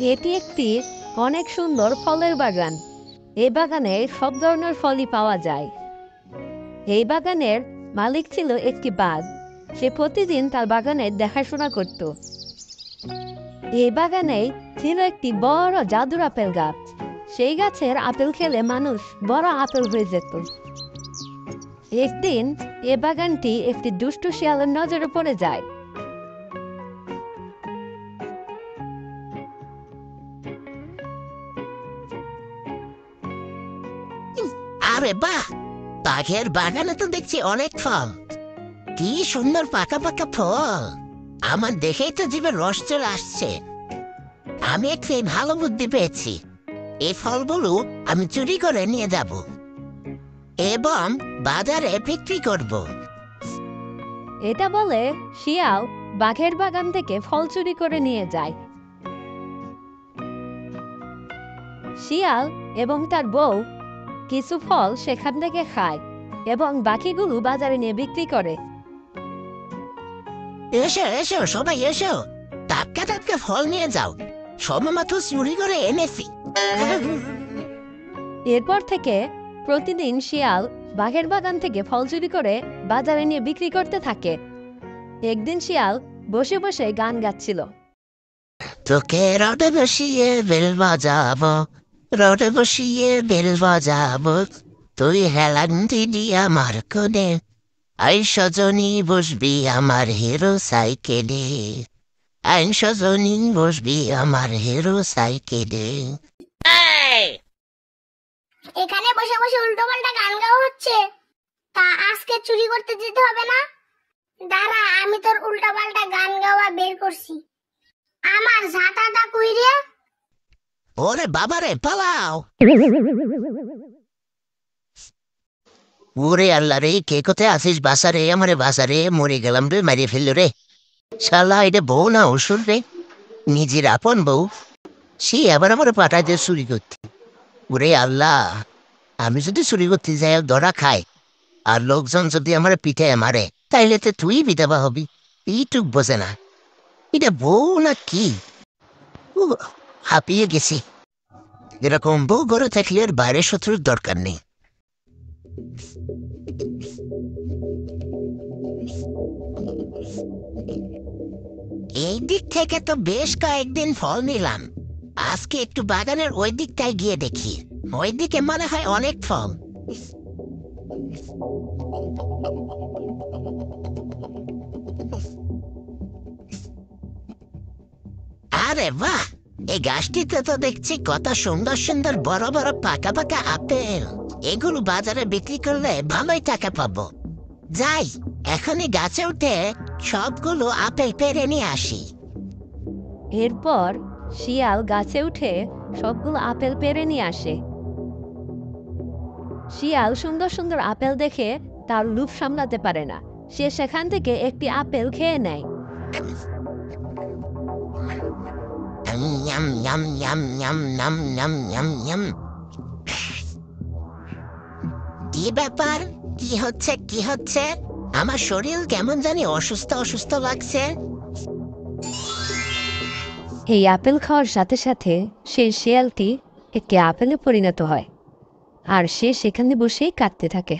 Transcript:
এটি একটি অনেক সুন্দর ফলের বাগান। এই বাগানে সব ধরনের ফলই পাওয়া যায়। এই বাগানের মালিক ছিল একটি বাঘ। সে প্রতিদিন তার বাগানের দেখাশোনা করত। এই বাগানে ছিল একটি বড় জাদুর আপেল গাছ। সেই গাছের আপেল খেলে মানুষ বড় আপেল হয়ে যেত। একদিন এ বাগানটি একটি দুষ্টু শিয়ালের নজরে পড়ে যায়। আরে বাহ, বাঘের বাগানে তো দেখছি অনেক ফল। কি সুন্দর পাকা পাকা ফল! আমার দেখেই তো জিভে রস চলে আসছে। আমি একটি ভালো বুদ্ধি পেয়েছি। এই ফলগুলো আমি চুরি করে নিয়ে যাব এবং বাজারে বিক্রি করব। এটা বলে শিয়াল বাঘের বাগান থেকে ফল চুরি করে নিয়ে যায়। শিয়াল এবং তার বউ কিছু ফল সেখান থেকে খায় এবং বাকিগুলো বাজারে নিয়ে বিক্রি করে। এসো এসো সবাই এসো, টাটকা টাটকা ফল নিয়ে যাও, সবেমাত্র চুরি করে এনেছি। এরপর থেকে প্রতিদিন শিয়াল বাঘের বাগান থেকে ফল চুরি করে বাজারে নিয়ে বিক্রি করতে থাকে। একদিন শিয়াল বসে বসে গান গাচ্ছিল। তোকে রোদে বসিয়ে বেল বাজাবো, রোদে বসিয়ে বেল বাজাবো, তুই হেলান দিলি আমার কোণে, আই সজনী বসবি আমার হিরো সাইকেলে, আই সজনী বসবি আমার হিরো সাইকেলে। এখানে বসে বসে উল্টো পাল্টা গান গাওয়া হচ্ছে। তা আজকে চুরি করতে যেতে হবে না? দাঁড়া, আমি তোর উল্টো পাল্টা গান গাওয়া বের করছি। আমার ঝাঁটাটা কই রে? ওরে বাবারে, পালাও! ওরে আল্লাহ রে, কে কোথায় আসিস? বাসারে, আমারে বাসারে, মরে গেলাম রে, মারিয়ে ফেললো রে। শালা এটা বউ না অসুর রে, নিজের আপন বউ, সে আবার আমার পাঠাতে চুরি করতে। ওরে আল্লাহ, আমি যদি চুরি করতে যাই ধরা খাই আর লোকজন যদি আমার পিঠে মারে, তাইলে তো তুই বিধবা হবি। এইটুক বোঝে না, এটা বউ না কি? ও, হাঁপিয়ে গেছি। এরকম বউ ঘরে থাকলে আর বাইরে শত্রুর দরকার নেই। এই দিক থেকে তো বেশ কয়েকদিন ফল নিলাম। আজকে একটু বাগানের ওই দিকটায় গিয়ে দেখি, ওই দিকে মনে হয় অনেক ফল। আরে বাহ, এই গাছটিতে তো দেখছি কত সুন্দর সুন্দর বড় বড় পাকা পাকা আপেল। এগুলো বাজারে বিক্রি করলে ভালোই টাকা পাবো। যাই, এখনই গাছে উঠে সবগুলো আপেল পেরে নিয়ে আসি। এরপর শিয়াল গাছে উঠে সবগুলো আপেল পেড়ে নিয়ে আসে। শিয়াল সুন্দর সুন্দর আপেল দেখে তার লোভ সামলাতে পারে না। সে সেখান থেকে একটি আপেল খেয়ে নেয়। Yam yam yam yam yam yam yam yam. কি ব্যাপার? কি হচ্ছে কি হচ্ছে? আমার শরীর কেমন জানি অসুস্থ অসুস্থ লাগছে। এই আপেল খাওয়ার সাথে সাথে সেই শিয়ালটি একটি আপেলে পরিণত হয় আর সে সেখানে বসেই কাঁদতে থাকে।